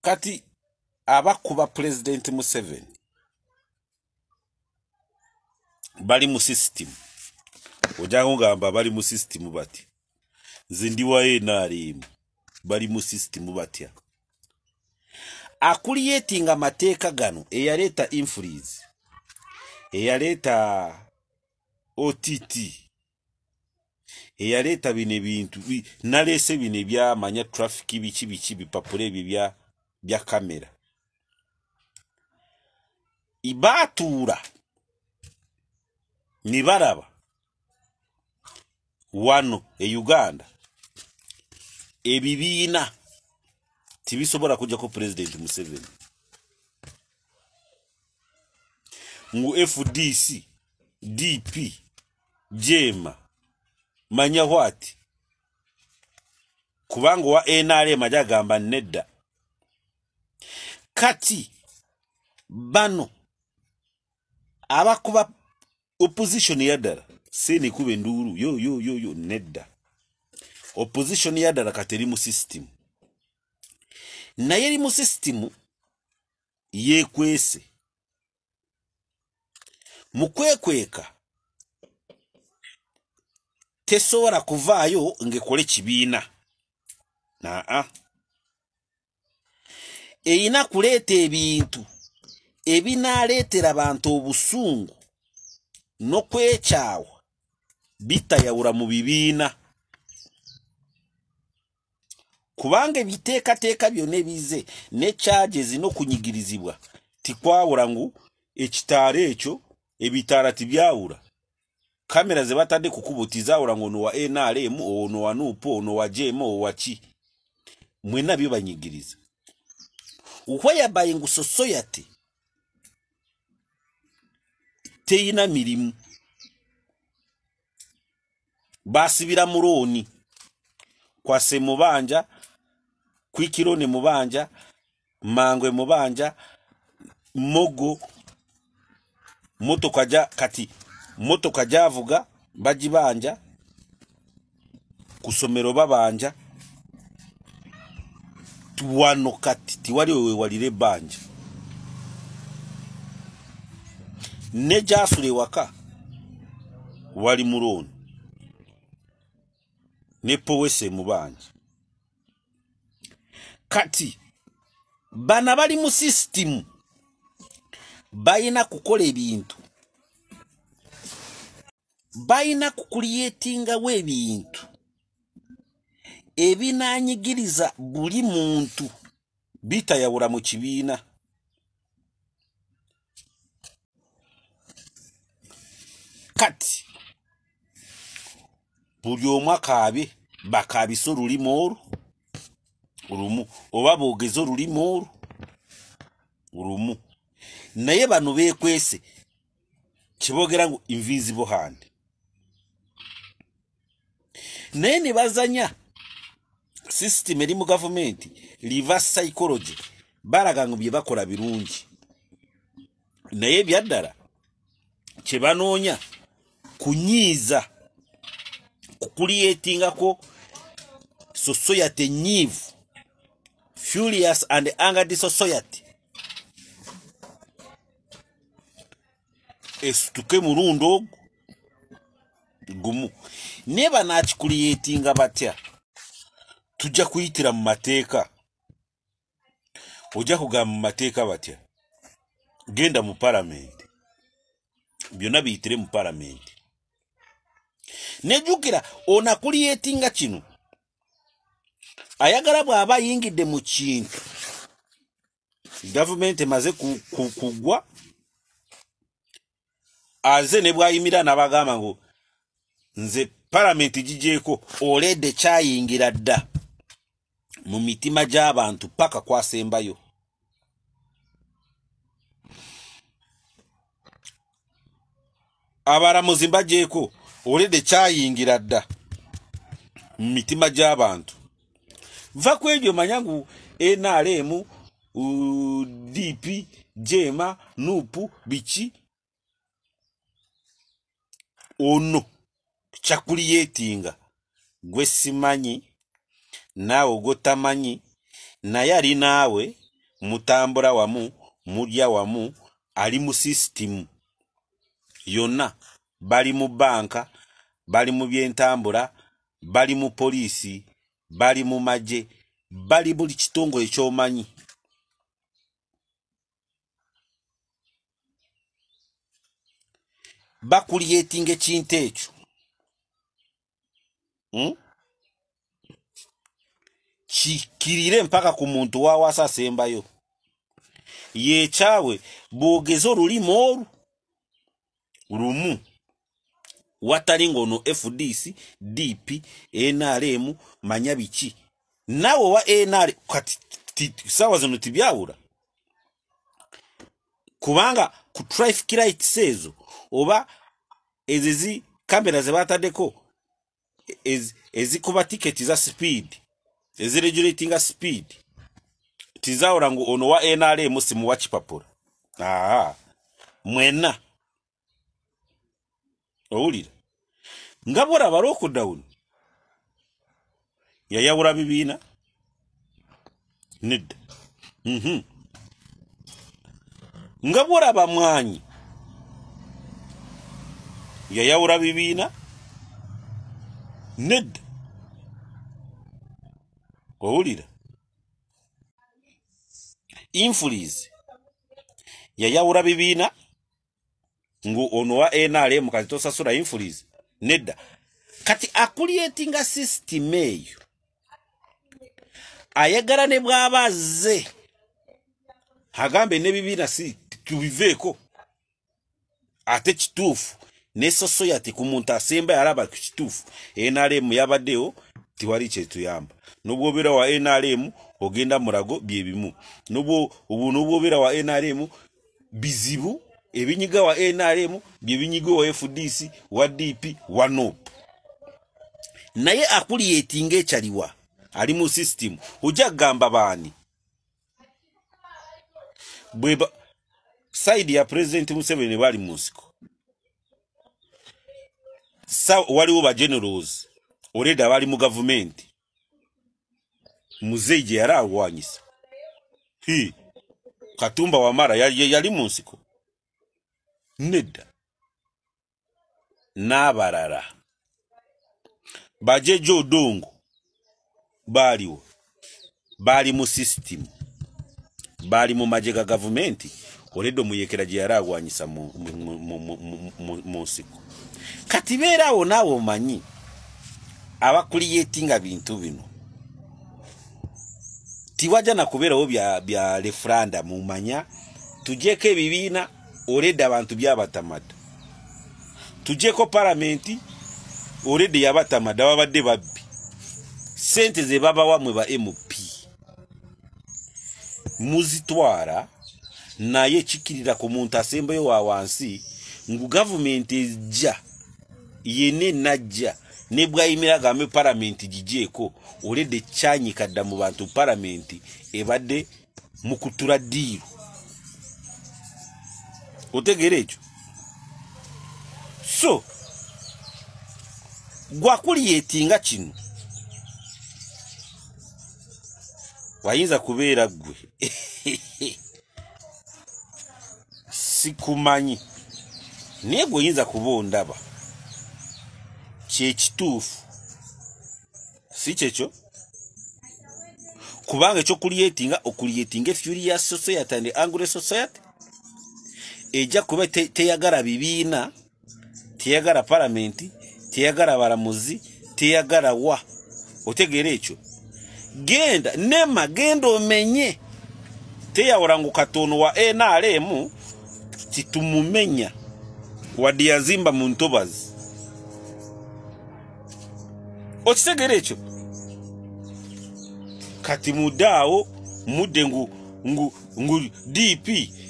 kati abakuba President Museveni bali mu system ojango ngamba bali mu system bati zindi wa NRM bali mu system batya akulietinga mateeka gano eyaleta influence eyaleta OTT eyaleta bine bintu nalese bine bya manya traffic bichi bipapule bya kamera ibatura nibaraba wano Uganda ebibiina tibisobola kujja ko President Museveni ngu FDC DP Jema manya what kubango wa NRM majagamba nedda kati bano abakuba opposition yadala sene kube nduru yo nedda opposition yadala kateri mu system na yeri mu system yekwese mukwekweka tesobola kuvaayo ngekole kibiina eyina kuleeta ebintu ebinaaleetera abantu obusungu n'okwekyawa bitayawula mu bibiina kubanga ebiteekateeka byonna ebize ne charges n'okunyigirizibwa tikwawula ngu ekitaala ekyo ebitaala tibyawula kamera ze batadde kukubutiza awula ngono wa NRM ono wa NUPO ono wa JM wa chi mwena byo banyigiriza whereby ngu society teyina mirimu basibira muloni kwase mubanja kwikirone mubanja mangwe mubanja mogo motoka ja kati motoka javuga bajibanja kusomero babanja tuwano kati tiwali wewe walire banja nejasule waka wali muloni nepo wese mubanja kati bana bali mu system bayina kukola ebintu bayina kukulietinga webintu ebinanyigiriza buli muntu bitayawula mu kibiina kati buli omwaka abe bakabiso lulimo olumu oba bogezo lulimo olumu naye bano bekwese kibogera ngu invisible hand naye ne bazanya system eri mu government reverse psychology balaga ngu bye bakola birungi naye byaddala kye banoonya kunyiiza kukulietingako society nyivu furious and angered society estuke murundo gumu neba nakikulietinga batya tujja kuyitira mu mateeka ojja kugamba mu mateeka batya genda mu parliament byonna biyitire mu parliament nejjukira onakulietinga kino ayagala bw'aba ayingidde mu kintu gavumenti emaze kugwa aze ne bwayimira n'abagamba ngu nze parliament gijeeko olede kyayingira dda mu mitima gy'abantu paka kwasembayo abalamuzi mbajeeko olede kyayingira dda mu mitima gy'abantu va kwebyo manya ngu NRM DP Jema NUPU bichi ono chakulietinga gwe simanyi nawe gotamanyi naye ali naawe mutambula wamu mulya wamu ali mu system yonna bali mu banka bali mu byentambula bali mu poliisi bali mu maje bali buli kitongole ekyomanyi bakuliyetinga ekintu ekyo kikirire mpaka ku muntu wawasa asembayo yekyawe bwogeza olulimi olwo lumu watali ngono FDC DP NRM manya biki nawe wa NRM kati sawa zino tibyawula kubanga ku traffic lights ezo oba ezizi kamera zebatadeko ezikuba ticket za speed eziregulatinga speed tizawula ngu ono wa NRM simu wa kipapula mwena owulira nga bwolaba lockdown yayawula bibiina nedda nga bwolaba mwanyi yayawula bibiina nedda owulira influence yayawula bibiina ngu ono wa NRM kati tosasula influence nedda kati akulietinga system eyo ayagala ne bwabazze hagambe ne bibiina si tubiveeko ate kituufu ne society ku muntu asemba yalaba ku kituufu NRM yabaddeyo tiwali kyetuyamba nobwobera wa NRM ogenda murago byebimu nobwobera wa NRM bizibu ebinyiga wa NRM byebinyigo wa FDC wa DP wa NOP naye akulietinga ekyaliwa ali mu system ojja gamba baani bweba side ya President Museveni bali mu nsiko waliwo ba generals already abali mu government muzeije yarawanyisa Katumba Wamala yali mu nsiko nedda n'abalala bajeje Odongo baliwo bali mu system bali mu majega government oledo muyekera gye yaragwanyisa mu nsiko kati beerawo naawe omanyi abakuliyetinga bintu bino tiwajja nakubeerawo bya referendum mumanya tujeko ebibiina oleda abantu byabatamada tujeko parliament oleda yabatamada babadde babbi sente ze babawa mwe ba MP muzitwara naye chikirira ku muntu asembayo wa wansi ngu government ejja yene najja ne bwayimira gambe parliament gijeko olede kyanyikadda mu bantu parliament ebadde mukutura diru otegere ekyo so gwakuliyetinga kino wayinza kubeera gwe sikumanyi naye gwe oyinza kuba ondaba kyekituufu si kyekyo kubanga okuliyetinga furious society and angry society ejja kuba teyagala bibiina teyagala parliament teyagala balamuzi teyagala wa otegeera ekyo genda omenye teyawula ngu katono wa NRM titumumenya wadde yazimba mu ntobazi okitegeera ekyo kati mudaawo mudde ngu DP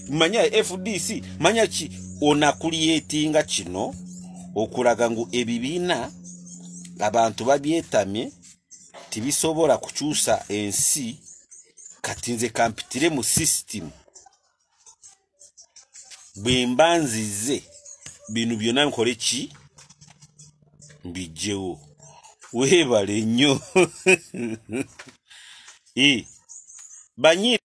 manya FDC manya ki onakuliyetinga kino okulaga ngu ebibiina abantu babyetamye tibisobola kukyusa ensi kati nze kampitire mu system bwembanzize binu byonna nkole ki mbijjewo weebale nnyo banyi